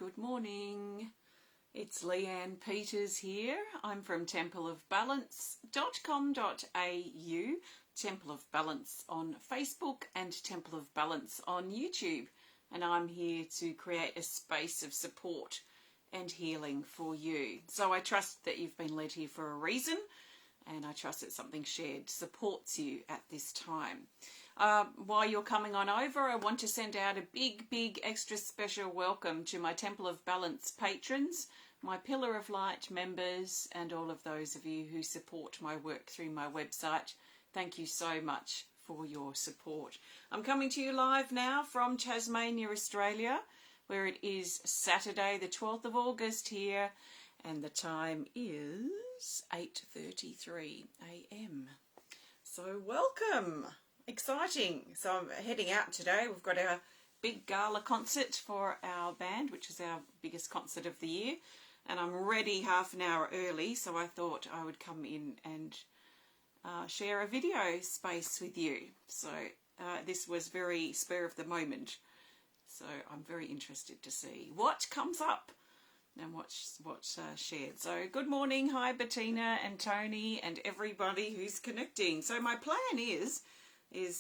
Good morning. It's Leanne Peters here. I'm from templeofbalance.com.au, Temple of Balance on Facebook and Temple of Balance on YouTube. And I'm here to create a space of support and healing for you. So I trust that you've been led here for a reason, and I trust that something shared supports you at this time. While you're coming on over, I want to send out a big extra special welcome to my Temple of Balance patrons, my Pillar of Light members, and all of those of you who support my work through my website. Thank you so much for your support. I'm coming to you live now from Tasmania, Australia, where it is Saturday the 12th of August here, and the time is 8:33 a.m. So welcome. Exciting. So I'm heading out today. We've got our big gala concert for our band, which is our biggest concert of the year, and I'm ready half an hour early, so I thought I would come in and share a video space with you. So this was very spur of the moment, so I'm very interested to see what comes up and what's shared. So good morning. Hi Bettina and Tony and everybody who's connecting. So my plan is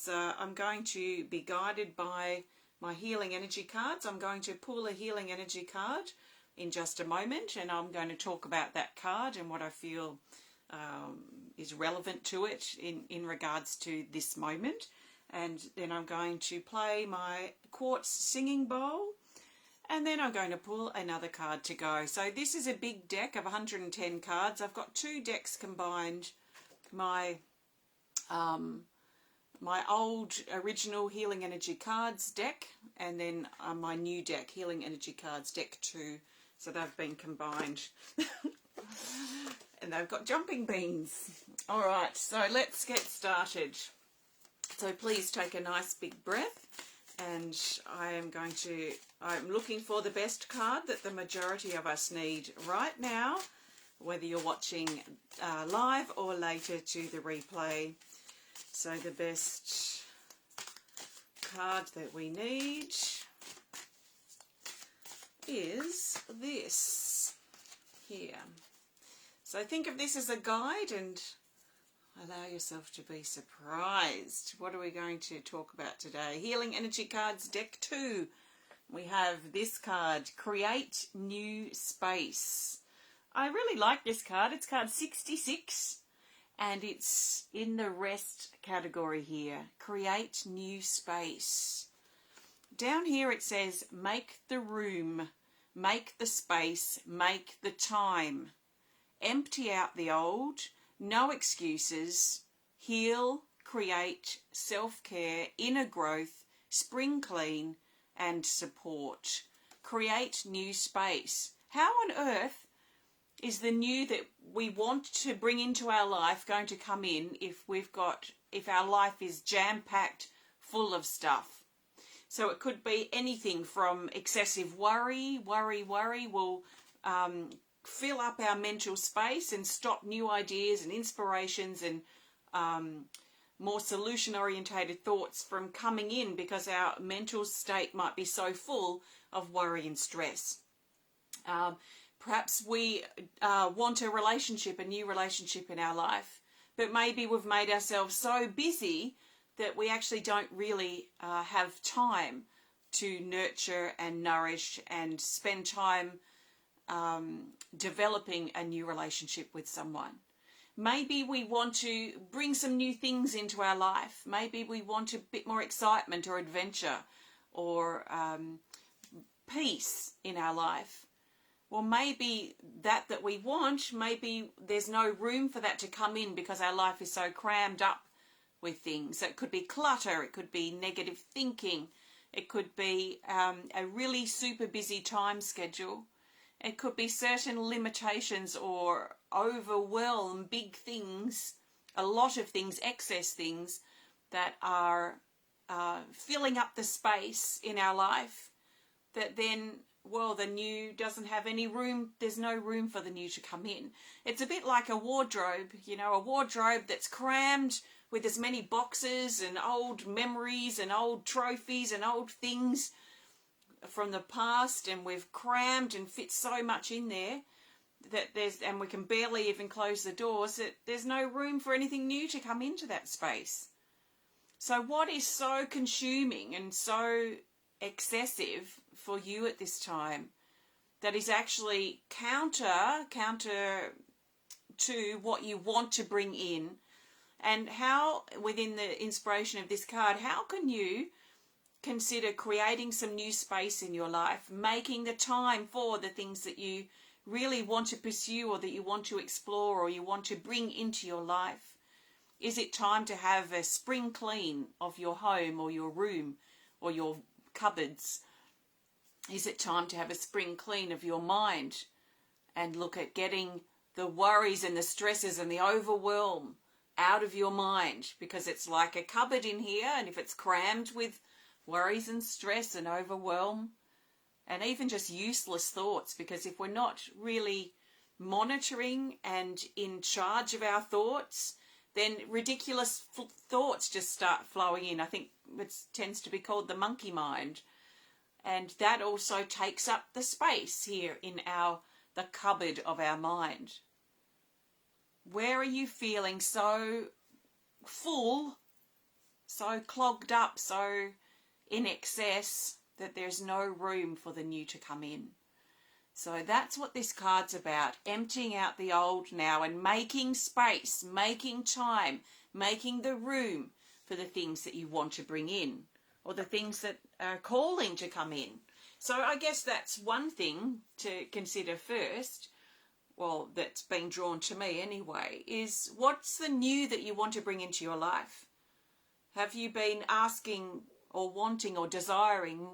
I'm going to be guided by my healing energy cards. I'm going to pull a healing energy card in just a moment, and I'm going to talk about that card and what I feel is relevant to it in regards to this moment. And then I'm going to play my quartz singing bowl, and then I'm going to pull another card to go. So this is a big deck of 110 cards. I've got two decks combined. My old original Healing Energy Cards deck, and then my new deck, Healing Energy Cards deck 2. So they've been combined. And they've got jumping beans. All right, so let's get started. So please take a nice big breath, and I'm looking for the best card that the majority of us need right now, whether you're watching live or later to the replay. So the best card that we need is this here. So think of this as a guide and allow yourself to be surprised. What are we going to talk about today? Healing Energy Cards Deck 2. We have this card, Create New Space. I really like this card. It's card 66. And it's in the rest category here. Create new space. Down here it says, make the room, make the space, make the time. Empty out the old, no excuses. Heal, create, self-care, inner growth, spring clean, and support. Create new space. How on earth is the new that we want to bring into our life going to come in if our life is jam-packed full of stuff? So it could be anything from excessive worry will fill up our mental space and stop new ideas and inspirations and more solution-orientated thoughts from coming in, because our mental state might be so full of worry and stress. Perhaps we want a new relationship in our life, but maybe we've made ourselves so busy that we actually don't really have time to nurture and nourish and spend time developing a new relationship with someone. Maybe we want to bring some new things into our life. Maybe we want a bit more excitement or adventure or peace in our life. Well, maybe that we want, maybe there's no room for that to come in because our life is so crammed up with things. So it could be clutter, it could be negative thinking, it could be a really super busy time schedule. It could be certain limitations or overwhelm big things, a lot of things, excess things that are filling up the space in our life that then, well, the new doesn't have any room. There's no room for the new to come in. It's a bit like a wardrobe, a wardrobe that's crammed with as many boxes and old memories and old trophies and old things from the past, and we've crammed and fit so much in there that and we can barely even close the doors, that there's no room for anything new to come into that space. So what is so consuming and so excessive for you at this time that is actually counter to what you want to bring in? And how, within the inspiration of this card, how can you consider creating some new space in your life, making the time for the things that you really want to pursue, or that you want to explore, or you want to bring into your life? Is it time to have a spring clean of your home or your room or your cupboards? Is it time to have a spring clean of your mind and look at getting the worries and the stresses and the overwhelm out of your mind? Because it's like a cupboard in here, and if it's crammed with worries and stress and overwhelm and even just useless thoughts, because if we're not really monitoring and in charge of our thoughts, then ridiculous thoughts just start flowing in. I think it tends to be called the monkey mind, and that also takes up the space here in the cupboard of our mind. Where are you feeling so full, so clogged up, so in excess that there's no room for the new to come in? So that's what this card's about, emptying out the old now and making space, making time, making the room for the things that you want to bring in, or the things that are calling to come in. So I guess that's one thing to consider first, well, that's been drawn to me anyway, is what's the new that you want to bring into your life? Have you been asking or wanting or desiring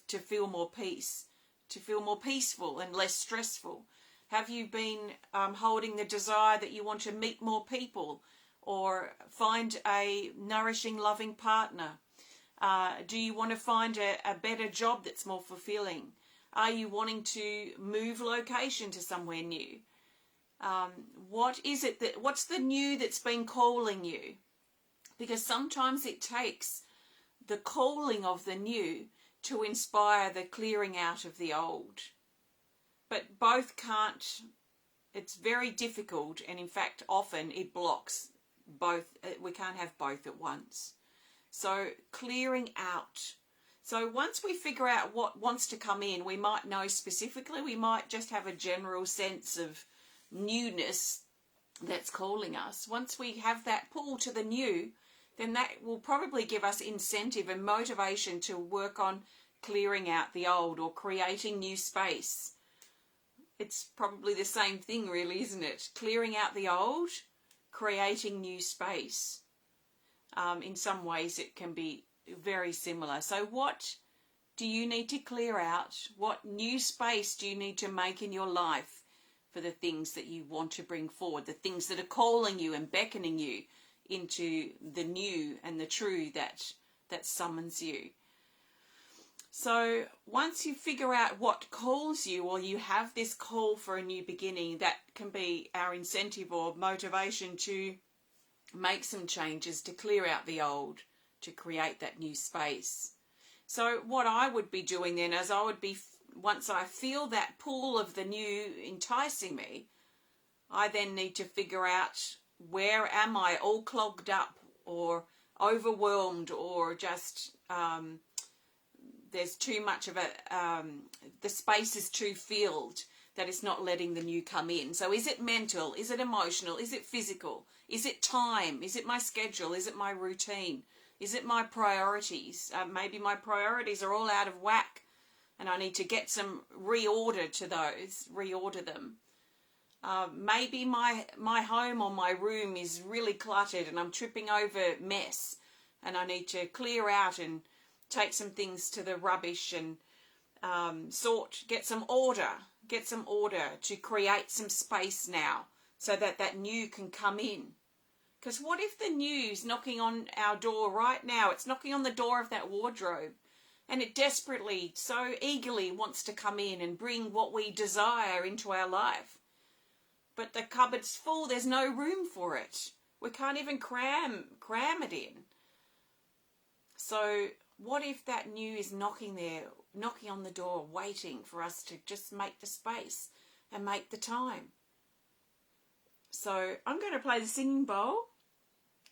to feel more peace, to feel more peaceful and less stressful? Have you been holding the desire that you want to meet more people or find a nourishing, loving partner? Do you want to find a better job that's more fulfilling? Are you wanting to move location to somewhere new? What is it what's the new that's been calling you? Because sometimes it takes the calling of the new to inspire the clearing out of the old. But both can't, it's very difficult, and in fact often it blocks both. We can't have both at once. So clearing out. So once we figure out what wants to come in, we might know specifically, we might just have a general sense of newness that's calling us. Once we have that pull to the new, then that will probably give us incentive and motivation to work on clearing out the old or creating new space. It's probably the same thing really, isn't it? Clearing out the old, creating new space. In some ways it can be very similar. So what do you need to clear out? What new space do you need to make in your life for the things that you want to bring forward, the things that are calling you and beckoning you into the new and the true that summons you? So once you figure out what calls you, or you have this call for a new beginning, that can be our incentive or motivation to make some changes, to clear out the old, to create that new space. So what I would be doing then is once I feel that pull of the new enticing me, I then need to figure out, where am I all clogged up or overwhelmed, or just there's too much of the space is too filled that it's not letting the new come in. So is it mental? Is it emotional? Is it physical? Is it time? Is it my schedule? Is it my routine? Is it my priorities? Maybe my priorities are all out of whack and I need to get some reorder to those, reorder them. Maybe my home or my room is really cluttered and I'm tripping over mess, and I need to clear out and take some things to the rubbish and get some order to create some space now so that new can come in. Because what if the new's knocking on our door right now? It's knocking on the door of that wardrobe, and it desperately, so eagerly wants to come in and bring what we desire into our life. But the cupboard's full, there's no room for it. We can't even cram it in. So what if that new is knocking there, knocking on the door, waiting for us to just make the space and make the time? So I'm going to play the singing bowl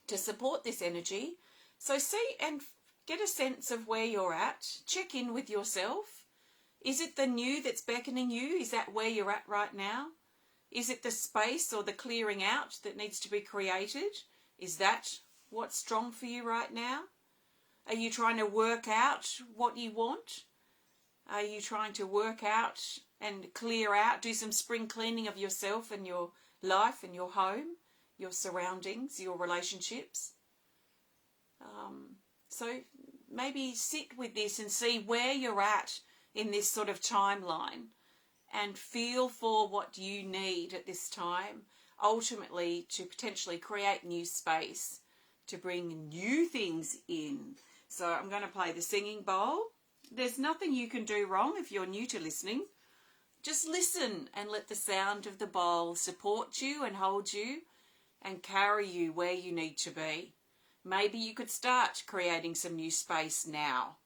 to support this energy. So see and get a sense of where you're at. Check in with yourself. Is it the new that's beckoning you? Is that where you're at right now? Is it the space or the clearing out that needs to be created? Is that what's strong for you right now? Are you trying to work out what you want? Are you trying to work out and clear out, do some spring cleaning of yourself and your life and your home, your surroundings, your relationships? So maybe sit with this and see where you're at in this sort of timeline and feel for what you need at this time, ultimately to potentially create new space, to bring new things in. So I'm going to play the singing bowl. There's nothing you can do wrong if you're new to listening. Just listen and let the sound of the bowl support you and hold you and carry you where you need to be. Maybe you could start creating some new space now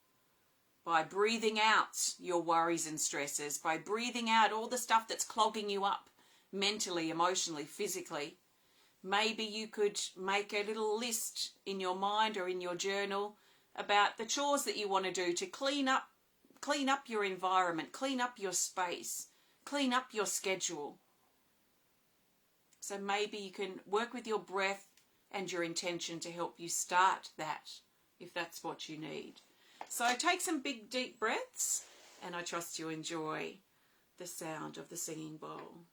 by breathing out your worries and stresses, by breathing out all the stuff that's clogging you up mentally, emotionally, physically. Maybe you could make a little list in your mind or in your journal about the chores that you want to do to clean up your environment, clean up your space, clean up your schedule. So maybe you can work with your breath and your intention to help you start that, if that's what you need. So take some big deep breaths, and I trust you enjoy the sound of the singing bowl.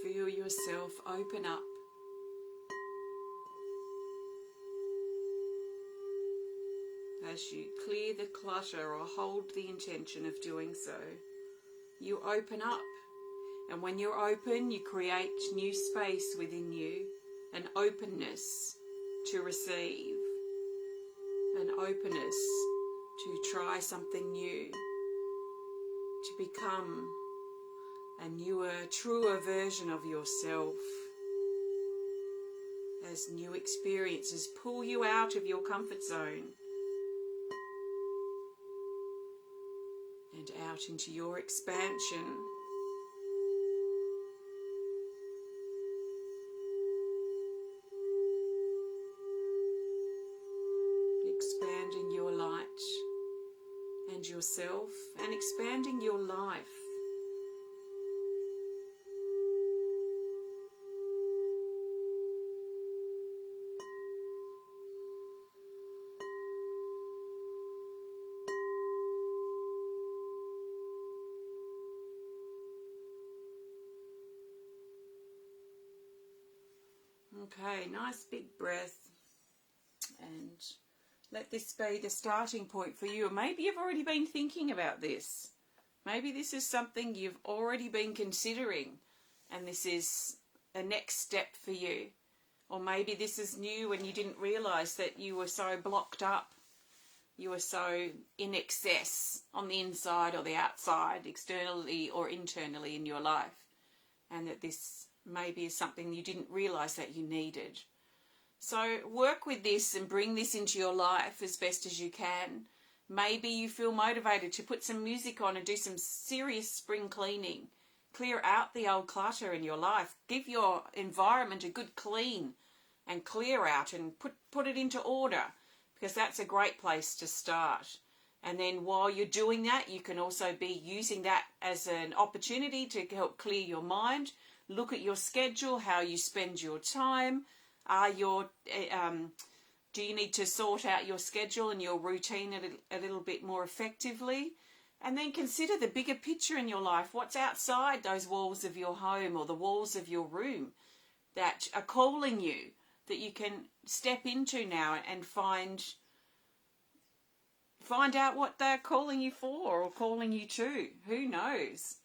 Feel yourself open up. As you clear the clutter or hold the intention of doing so, you open up. And when you're open, you create new space within you, an openness to receive, an openness to try something new, to become a newer, truer version of yourself. As new experiences pull you out of your comfort zone and out into your expansion. Expanding your light and yourself and expanding your life. Okay, nice big breath, and let this be the starting point for you. Maybe you've already been thinking about this. Maybe this is something you've already been considering, and this is a next step for you. Or maybe this is new and you didn't realise that you were so blocked up. You were so in excess on the inside or the outside, externally or internally in your life. And that this maybe is something you didn't realise that you needed. So work with this and bring this into your life as best as you can. Maybe you feel motivated to put some music on and do some serious spring cleaning. Clear out the old clutter in your life. Give your environment a good clean and clear out and put it into order, because that's a great place to start. And then while you're doing that, you can also be using that as an opportunity to help clear your mind. Look at your schedule, how you spend your time. Do you need to sort out your schedule and your routine a little bit more effectively? And then consider the bigger picture in your life. What's outside those walls of your home or the walls of your room that are calling you, that you can step into now and find out what they're calling you for or calling you to. Who knows?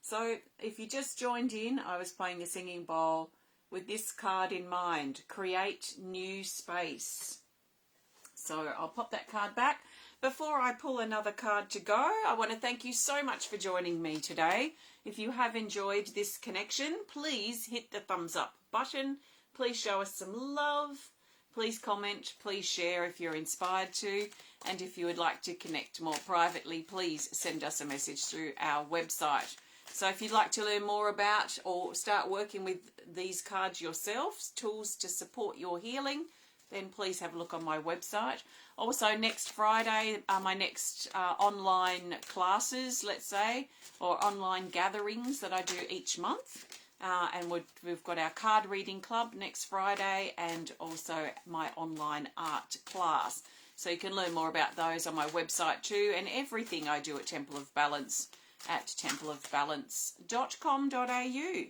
So if you just joined in, I was playing a singing bowl with this card in mind. Create new space. So I'll pop that card back. Before I pull another card to go, I want to thank you so much for joining me today. If you have enjoyed this connection, please hit the thumbs up button. Please show us some love. Please comment. Please share if you're inspired to. And if you would like to connect more privately, please send us a message through our website. So if you'd like to learn more about or start working with these cards yourself, tools to support your healing, then please have a look on my website. Also, next Friday are my next online classes, let's say, or online gatherings that I do each month. And we've got our card reading club next Friday and also my online art class. So you can learn more about those on my website too, and everything I do at Temple of Balance at templeofbalance.com.au.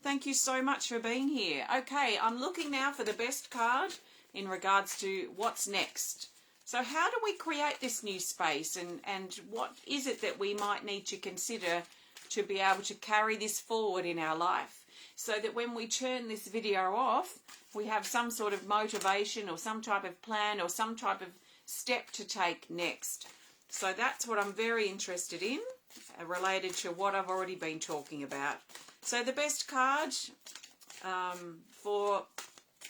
Thank you so much for being here. Okay, I'm looking now for the best card in regards to what's next. So how do we create this new space, and what is it that we might need to consider to be able to carry this forward in our life, so that when we turn this video off, we have some sort of motivation or some type of plan or some type of step to take next. So that's what I'm very interested in, related to what I've already been talking about. So the best card for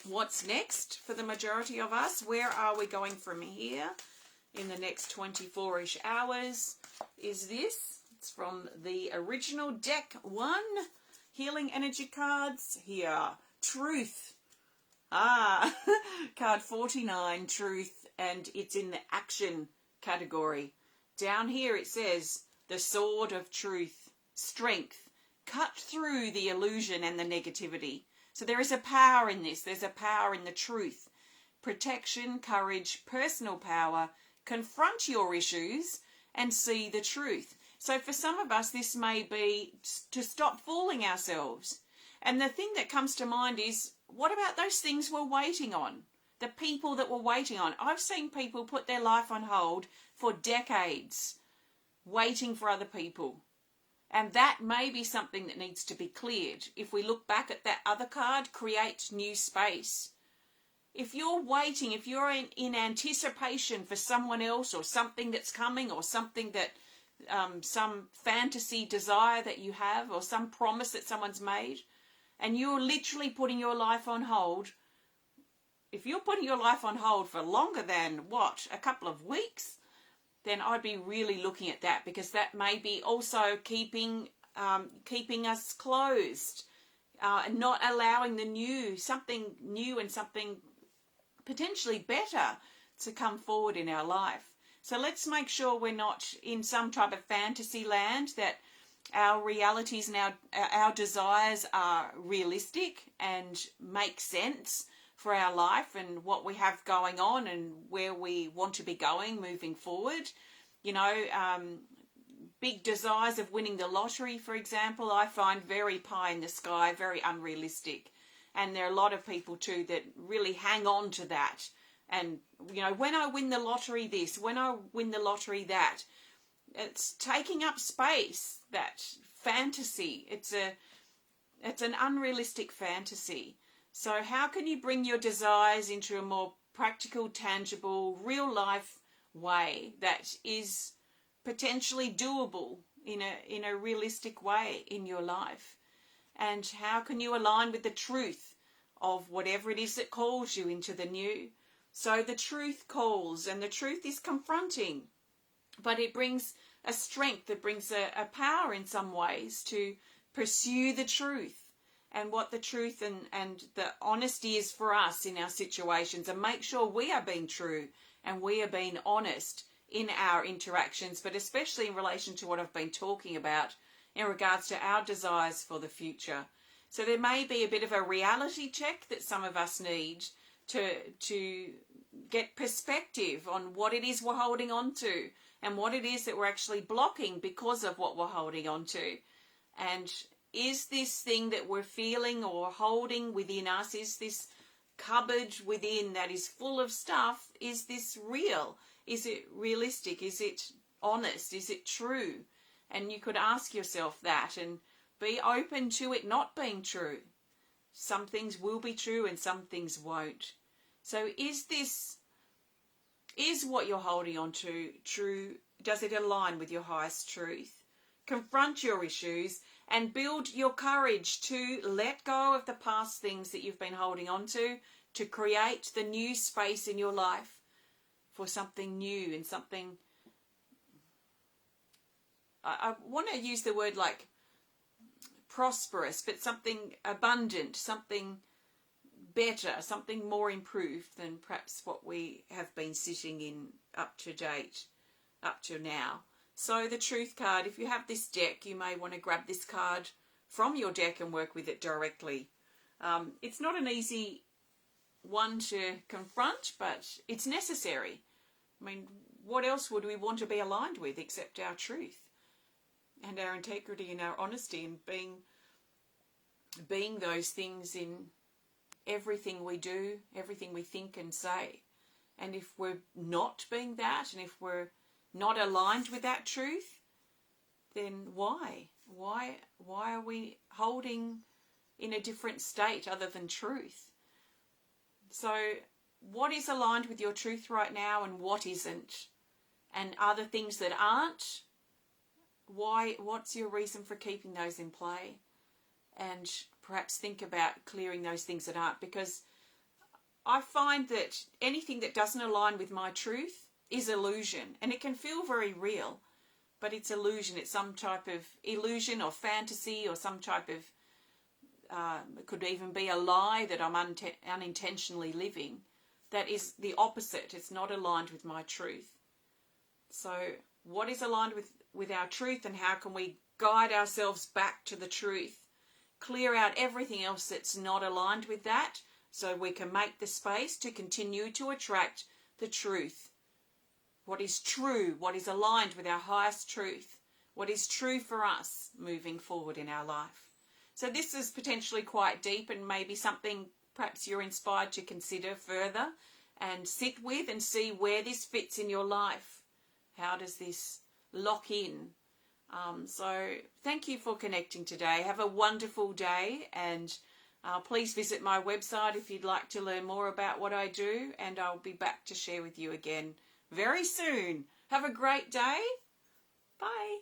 what's next for the majority of us, where are we going from here in the next 24-ish hours, is this. It's from the original deck 1, Healing Energy cards. Here, Truth. Card 49, Truth, and it's in the action category. Down here it says, the Sword of Truth, Strength, cut through the illusion and the negativity. So there is a power in this. There's a power in the truth. Protection, courage, personal power. Confront your issues and see the truth. So for some of us, this may be to stop fooling ourselves. And the thing that comes to mind is, what about those things we're waiting on? The people that we're waiting on. I've seen people put their life on hold for decades, waiting for other people. And that may be something that needs to be cleared. If we look back at that other card, create new space. If you're waiting, if you're in anticipation for someone else or something that's coming, or something that, some fantasy desire that you have, or some promise that someone's made, and you're literally putting your life on hold, if you're putting your life on hold for longer than, a couple of weeks, then I'd be really looking at that, because that may be also keeping us closed, and not allowing something new and something potentially better to come forward in our life. So let's make sure we're not in some type of fantasy land, that our realities and our desires are realistic and make sense for our life and what we have going on and where we want to be going moving forward. Big desires of winning the lottery, for example, I find very pie in the sky, very unrealistic. And there are a lot of people too that really hang on to that. And, when I win the lottery this, when I win the lottery that, it's taking up space, that fantasy. It's an unrealistic fantasy. So how can you bring your desires into a more practical, tangible, real life way that is potentially doable in a realistic way in your life? And how can you align with the truth of whatever it is that calls you into the new? So the truth calls, and the truth is confronting, but it brings a strength, it brings a power in some ways to pursue the truth and what the truth and the honesty is for us in our situations, and make sure we are being true and we are being honest in our interactions, but especially in relation to what I've been talking about in regards to our desires for the future. So there may be a bit of a reality check that some of us need to get perspective on what it is we're holding on to and what it is that we're actually blocking because of what we're holding on to. And is this thing that we're feeling or holding within us, is this cupboard within that is full of stuff, is this real? Is it realistic? Is it honest? Is it true? And you could ask yourself that and be open to it not being true. Some things will be true and some things won't. So is what you're holding on to true? Does it align with your highest truth? Confront your issues and build your courage to let go of the past things that you've been holding on to create the new space in your life for something new and something. I want to use the word like prosperous, but something abundant, something better, something more improved than perhaps what we have been sitting in up to date, up to now. So the truth card, if you have this deck, you may want to grab this card from your deck and work with it directly. It's not an easy one to confront, but it's necessary. I mean, what else would we want to be aligned with except our truth and our integrity and our honesty, and being those things in everything we do, everything we think and say. And if we're not being that, and if we're not aligned with that truth, then why? Why are we holding in a different state other than truth? So what is aligned with your truth right now and what isn't? And are the things that aren't? What's your reason for keeping those in play? And perhaps think about clearing those things that aren't, because I find that anything that doesn't align with my truth is illusion, and it can feel very real, but it's illusion. It's some type of illusion or fantasy or some type of, it could even be a lie that I'm unintentionally living. That is the opposite. It's not aligned with my truth. So what is aligned with our truth, and how can we guide ourselves back to the truth? Clear out everything else that's not aligned with that, so we can make the space to continue to attract the truth. What is true, what is aligned with our highest truth, what is true for us moving forward in our life. So this is potentially quite deep, and maybe something perhaps you're inspired to consider further and sit with and see where this fits in your life. How does this lock in? So thank you for connecting today. Have a wonderful day, and please visit my website if you'd like to learn more about what I do, and I'll be back to share with you again very soon. Have a great day. Bye.